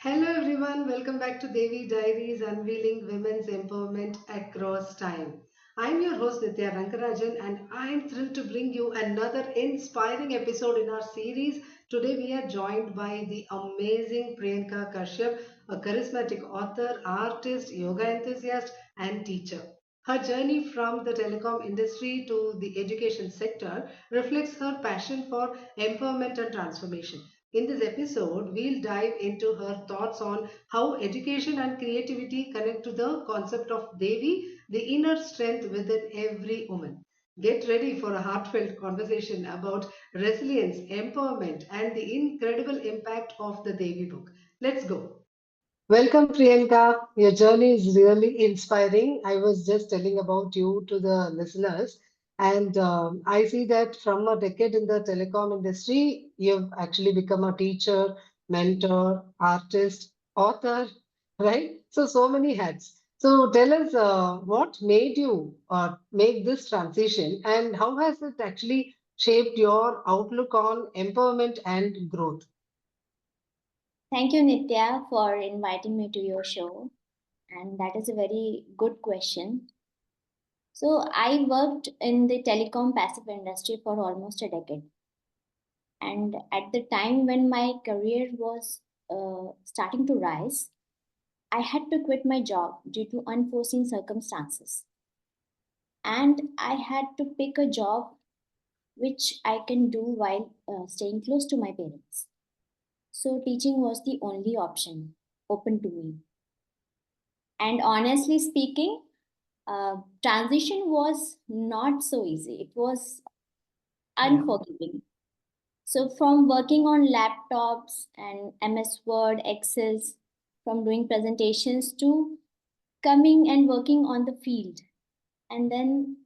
Hello everyone, welcome back to Devi Diaries, Unveiling Women's Empowerment Across Time. I'm your host Nithya Rangarajan and I'm thrilled to bring you another inspiring episode in our series. Today we are joined by the amazing Priyanka Kashyap, a charismatic author, artist, yoga enthusiast and teacher. Her journey from the telecom industry to the education sector reflects her passion for empowerment and transformation. In this episode, we'll dive into her thoughts on how education and creativity connect to the concept of Devi, the inner strength within every woman. Get ready for a heartfelt conversation about resilience, empowerment, and the incredible impact of the Devi book. Let's go. Welcome, Priyanka. Your journey is really inspiring. I was just telling about you to the listeners, and I see that from a decade in the telecom industry, you've actually become a teacher, mentor, artist, author, right? So many hats. So tell us what made you make this transition, and how has it actually shaped your outlook on empowerment and growth? Thank you, Nithya, for inviting me to your show. And that is a very good question. So, I worked in the telecom passive industry for almost a decade. And at the time when my career was starting to rise, I had to quit my job due to unforeseen circumstances. And I had to pick a job which I can do while staying close to my parents. So, teaching was the only option open to me. And honestly speaking, transition was not so easy. It was Yeah. unforgiving. So from working on laptops and MS Word, Excels, from doing presentations to coming and working on the field, and then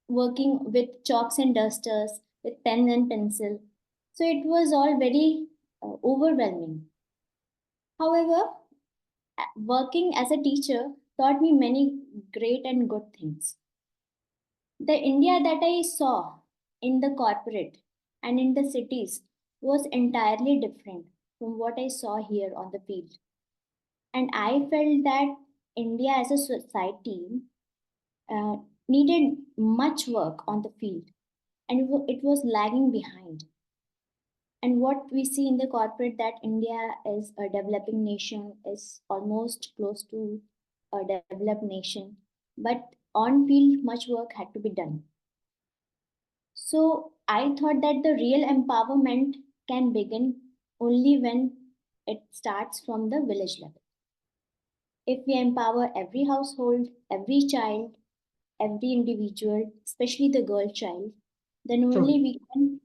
working with chalks and dusters, with pen and pencil. So it was all very overwhelming. However, working as a teacher taught me many great and good things. The India that I saw in the corporate and in the cities was entirely different from what I saw here on the field. And I felt that India as a society uh, needed much work on the field and it was lagging behind. And what we see in the corporate that India is a developing nation is almost close to a developed nation, but on field much work had to be done. So I thought that the real empowerment can begin only when it starts from the village level. If we empower every household, every child, every individual, especially the girl child, then only True. we can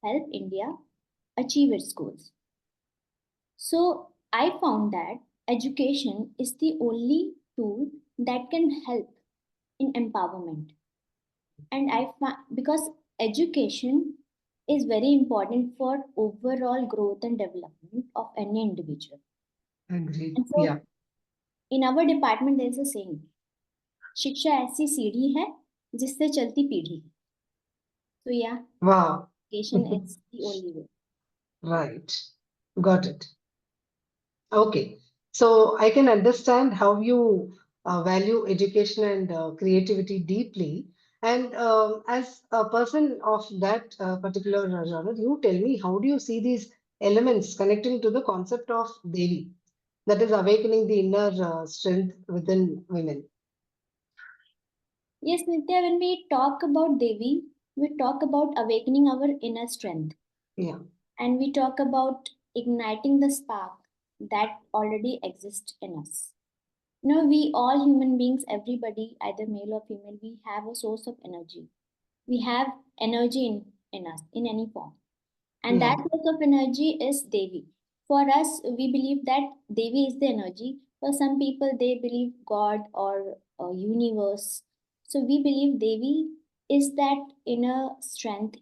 help India achieve its goals. So I found that education is the only tool that can help in empowerment. And because education is very important for overall growth and development of any individual. Agreed. And Yeah. so in our department there is a saying, शिक्षा ऐसी सीढ़ी है जिससे चलती पीढ़ी. So yeah, Wow. education is the only way. Right. Got it. Okay. So I can understand how you value education and creativity deeply. And as a person of that particular genre, you tell me, how do you see these elements connecting to the concept of Devi, that is awakening the inner strength within women? Yes, Nitya, when we talk about Devi, we talk about awakening our inner strength Yeah. and we talk about igniting the spark that already exists in us. You know, we all human beings, everybody, either male or female, we have a source of energy. We have energy in us in any form. And that Yeah. source of energy is Devi. For us, we believe that Devi is the energy. For some people, they believe God or universe. So we believe Devi is that inner strength,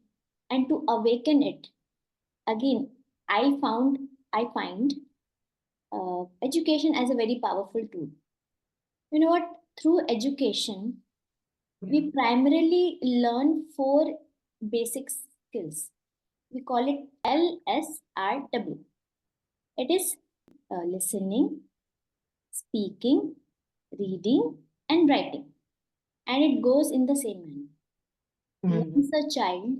and to awaken it again, I find education as a very powerful tool. You know what? Through education, Yeah. we primarily learn four basic skills. We call it LSRW. It is listening, speaking, reading, and writing. And it goes in the same manner. Mm. Once a child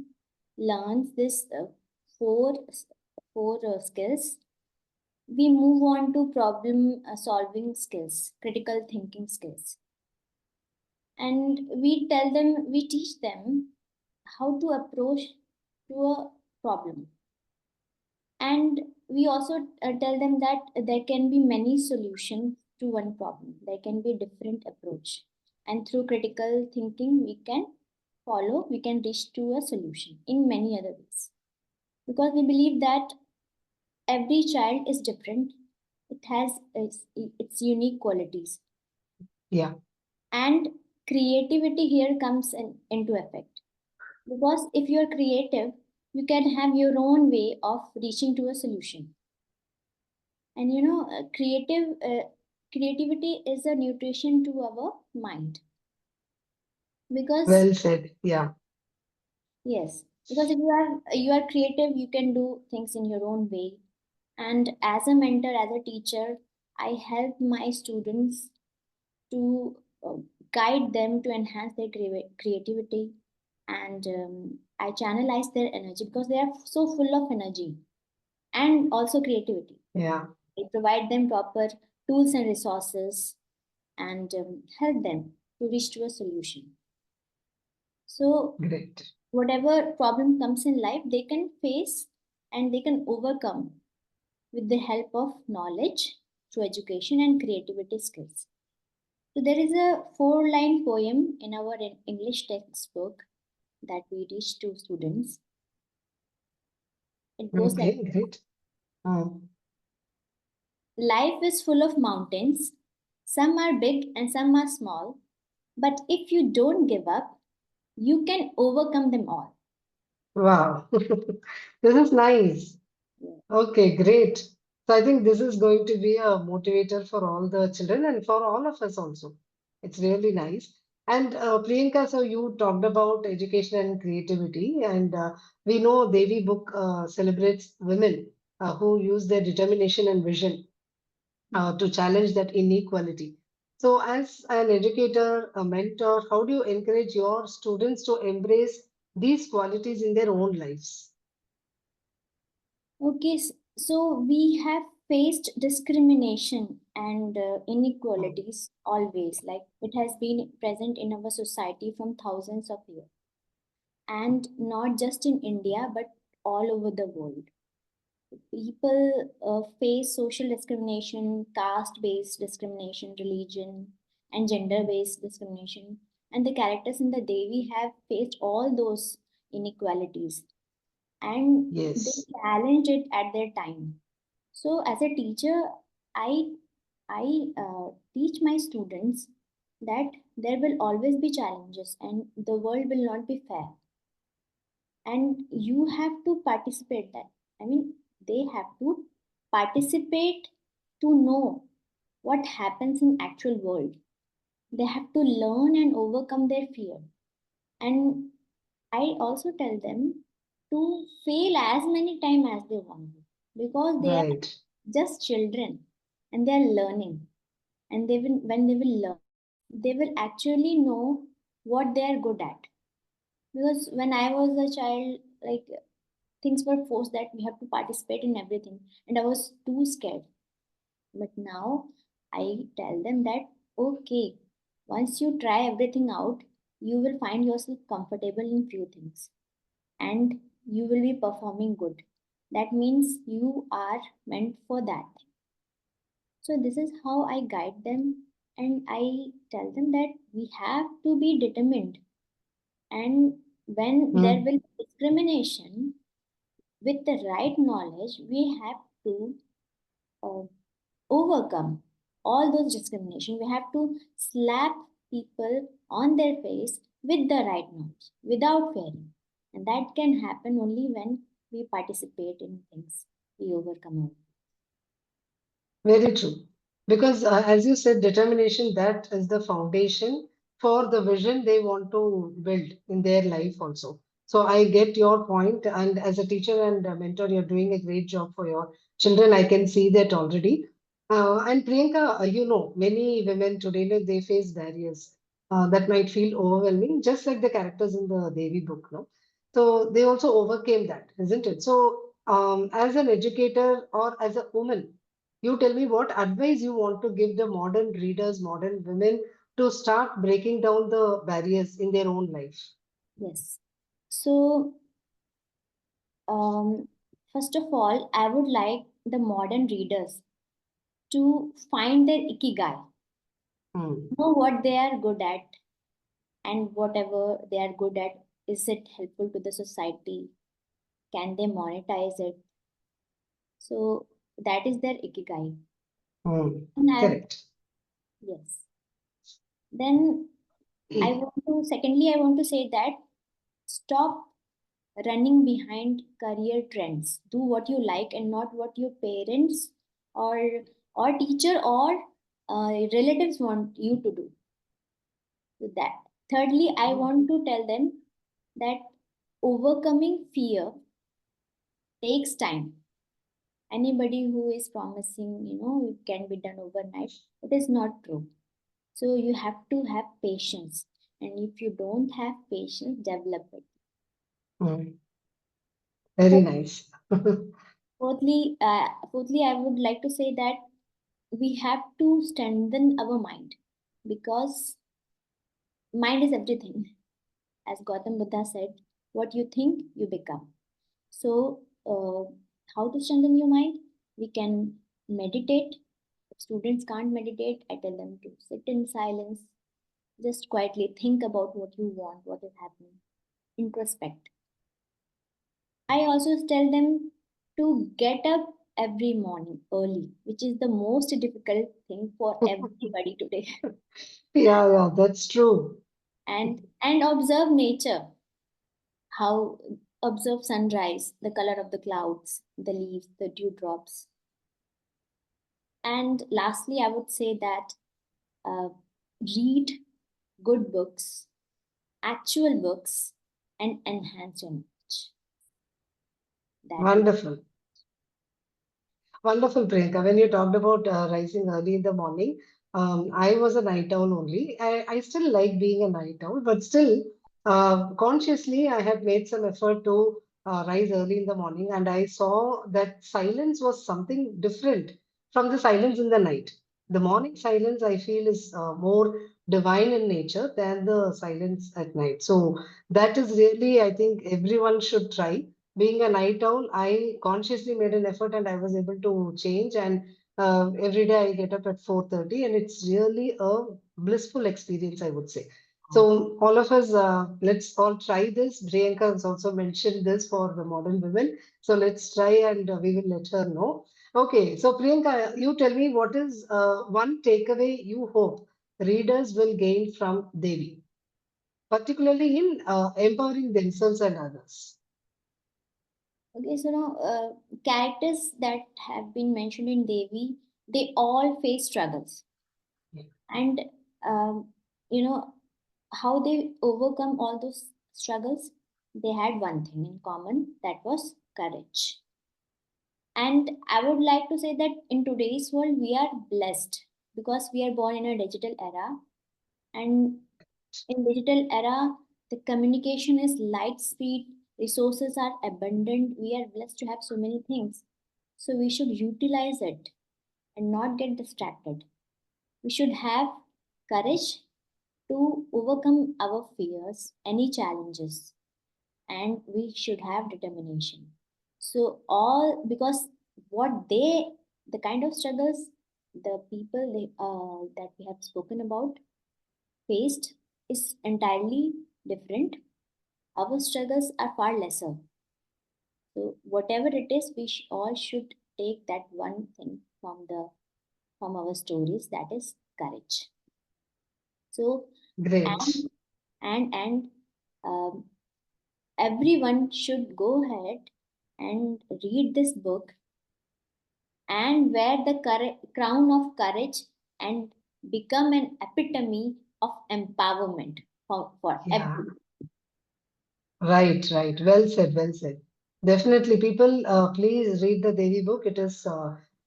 learns this four, four skills, we move on to problem solving skills, critical thinking skills. And we teach them how to approach to a problem. And we also tell them that there can be many solutions to one problem. There can be different approach. And through critical thinking, we can reach to a solution in many other ways. Because we believe that every child is different. It has its unique qualities. Yeah. And creativity here comes into effect. Because if you're creative, you can have your own way of reaching to a solution. And creativity is a nutrition to our mind. Because Well said. Yeah. yes, because if you are creative, you can do things in your own way. And as a mentor, as a teacher, I help my students to guide them to enhance their creativity, and I channelize their energy because they are so full of energy and also creativity. Yeah. I provide them proper tools and resources, and help them to reach to a solution. So Great. whatever problem comes in life, they can face and they can overcome with the help of knowledge through education and creativity skills. So there is a four-line poem in our English textbook that we teach to students. It goes like Okay, great. Mm. life is full of mountains. Some are big and some are small. But if you don't give up, you can overcome them all. Wow. This is nice. Yeah. Okay, great. So I think this is going to be a motivator for all the children and for all of us also. It's really nice. And Priyanka, so you talked about education and creativity, and we know Devi book celebrates women who use their determination and vision to challenge that inequality. So, as an educator, a mentor, how do you encourage your students to embrace these qualities in their own lives? Okay, so we have faced discrimination and Mm. inequalities always, like it has been present in our society from thousands of years, and not just in India but all over the world. People face social discrimination, caste based discrimination, religion, and gender based discrimination. And the characters in the Devi have faced all those inequalities, and they Yes, challenge it at their time. So, as a teacher, I I teach my students that there will always be challenges, and the world will not be fair, and you have to participate that. I mean, they have to participate to know what happens in actual world. They have to learn and overcome their fear. And I also tell them to fail as many times as they want, because they are right. just children and they are learning. And when they will learn, they will actually know what they are good at. Because when I was a child, like, things were forced that we have to participate in everything, and I was too scared. But now I tell them that okay, once you try everything out, you will find yourself comfortable in few things, and you will be performing good. That means you are meant for that. So this is how I guide them, and I tell them that we have to be determined. And when there Mm. will be discrimination, with the right knowledge, we have to uh, overcome all those discrimination. We have to slap people on their face with the right knowledge without fearing. And that can happen only when we participate in things, we overcome all. Very true. Because as you said, determination, that is the foundation for the vision they want to build in their life also. So I get your point, and as a teacher and a mentor, you're doing a great job for your children. I can see that already. And Priyanka, many women today, they face barriers that might feel overwhelming, just like the characters in the Devi book, no? So they also overcame that, isn't it? So, as an educator or as a woman, you tell me what advice you want to give the modern readers, modern women to start breaking down the barriers in their own life. Yes. So, um, first of all, I would like the modern readers to find their ikigai, Hmm. know what they are good at, and whatever they are good at, is it helpful to the society? Can they monetize it? So, that is their ikigai. Hmm. And I, Correct. yes. Then secondly, I want to say that stop running behind career trends. Do what you like and not what your parents or teacher or relatives want you to do. So that. Thirdly, I want to tell them that overcoming fear takes time. Anybody who is promising, it can be done overnight, it is not true. So you have to have patience. And if you don't have patience, develop it. Hmm. Very nice. Fourthly, I would like to say that we have to strengthen our mind because mind is everything. As Gautam Buddha said, what you think, you become. So, how to strengthen your mind? We can meditate. If students can't meditate, I tell them to sit in silence, just quietly think about what you want, what is happening, introspect. I also tell them to get up every morning early, which is the most difficult thing for everybody today. Yeah, yeah, that's true. And observe nature, how observe sunrise, the color of the clouds, the leaves, the dewdrops. And lastly, I would say that uh, read good books, actual books, and enhance your knowledge. That is Wonderful. Wonderful, Priyanka. When you talked about rising early in the morning, I was a night owl only. I still like being a night owl, but still, consciously, I had made some effort to rise early in the morning, and I saw that silence was something different from the silence in the night. The morning silence, I feel, is more divine in nature than the silence at night. So, that is really, I think, everyone should try being a night owl. I consciously made an effort and I was able to change. And every day I get up at 4:30, and it's really a blissful experience, I would say. So all of us, let's all try this. Priyanka has also mentioned this for the modern women. So let's try, and we will let her know. Okay, so Priyanka, you tell me, what is one takeaway you hope readers will gain from Devi, particularly in empowering themselves and others. okay. So now, characters that have been mentioned in Devi, they all face struggles, and um, you know how they overcome all those struggles. They had one thing in common, that was courage. And I would like to say that in today's world, we are blessed because we are born in a digital era. And in digital era, the communication is light speed, resources are abundant. We are blessed to have so many things. So we should utilize it and not get distracted. We should have courage to overcome our fears, any challenges, and we should have determination. So all because what they the kind of struggles the people that we have spoken about faced is entirely different. Our struggles are far lesser. So whatever it is, we all should take that one thing from our stories, that is courage. So Great. and and um, everyone should go ahead and read this book and wear the crown of courage and become an epitome of empowerment for Yeah. everyone. Right, right. Well said, well said. Definitely, people, please read the Devi book. It is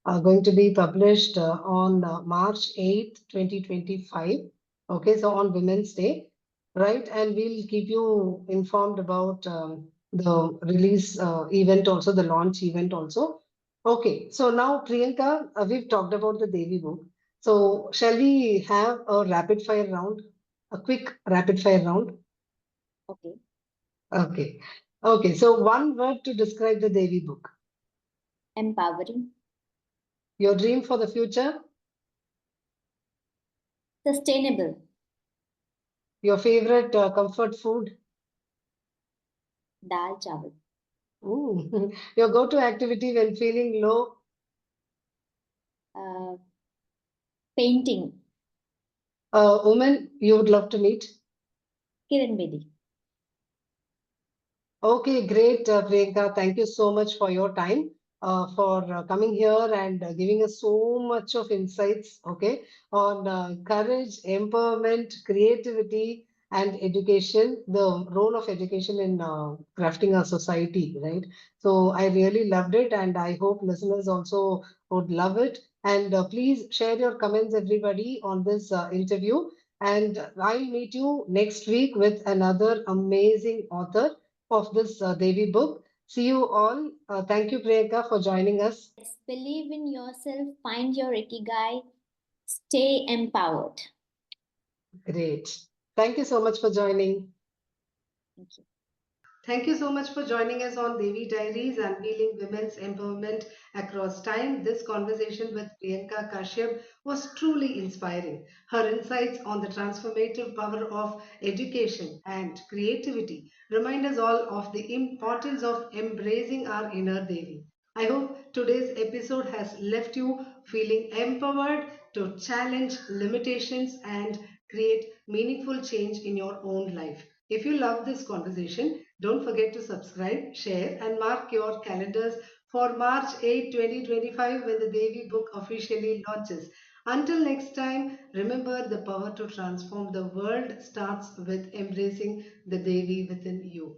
going to be published on March 8th, 2025. Okay, so on Women's Day, right? And we'll keep you informed about the release event also, the launch event also. Okay, so now Priyanka, we've talked about the Devi book. So shall we have a rapid fire round? A quick rapid fire round? Okay. Okay. Okay, so one word to describe the Devi book. Empowering. Your dream for the future, Sustainable. your favorite comfort food. Dal chawal. Ooh. Your go-to activity when feeling low. Uh, Painting. A woman you would love to meet. Kiran Bedi. Okay, great, Priyanka. Thank you so much for your time, for coming here and giving us so much of insights, okay, on courage, empowerment, creativity, and education, the role of education in crafting our society, right? So I really loved it, and I hope listeners also would love it. And please share your comments, everybody, on this interview. And I'll meet you next week with another amazing author of this Devi book. See you all. Thank you, Priyanka, for joining us. Yes, believe in yourself, find your ikigai, stay empowered. Great. Thank you so much for joining. Thank you. Thank you so much for joining us on Devi Diaries, Unveiling Women's Empowerment Across Time. This conversation with Priyanka Kashyap was truly inspiring. Her insights on the transformative power of education and creativity remind us all of the importance of embracing our inner Devi. I hope today's episode has left you feeling empowered to challenge limitations and create meaningful change in your own life. If you love this conversation, don't forget to subscribe, share, and mark your calendars for March 8, 2025, when the Devi book officially launches. Until next time, remember the power to transform the world starts with embracing the Devi within you.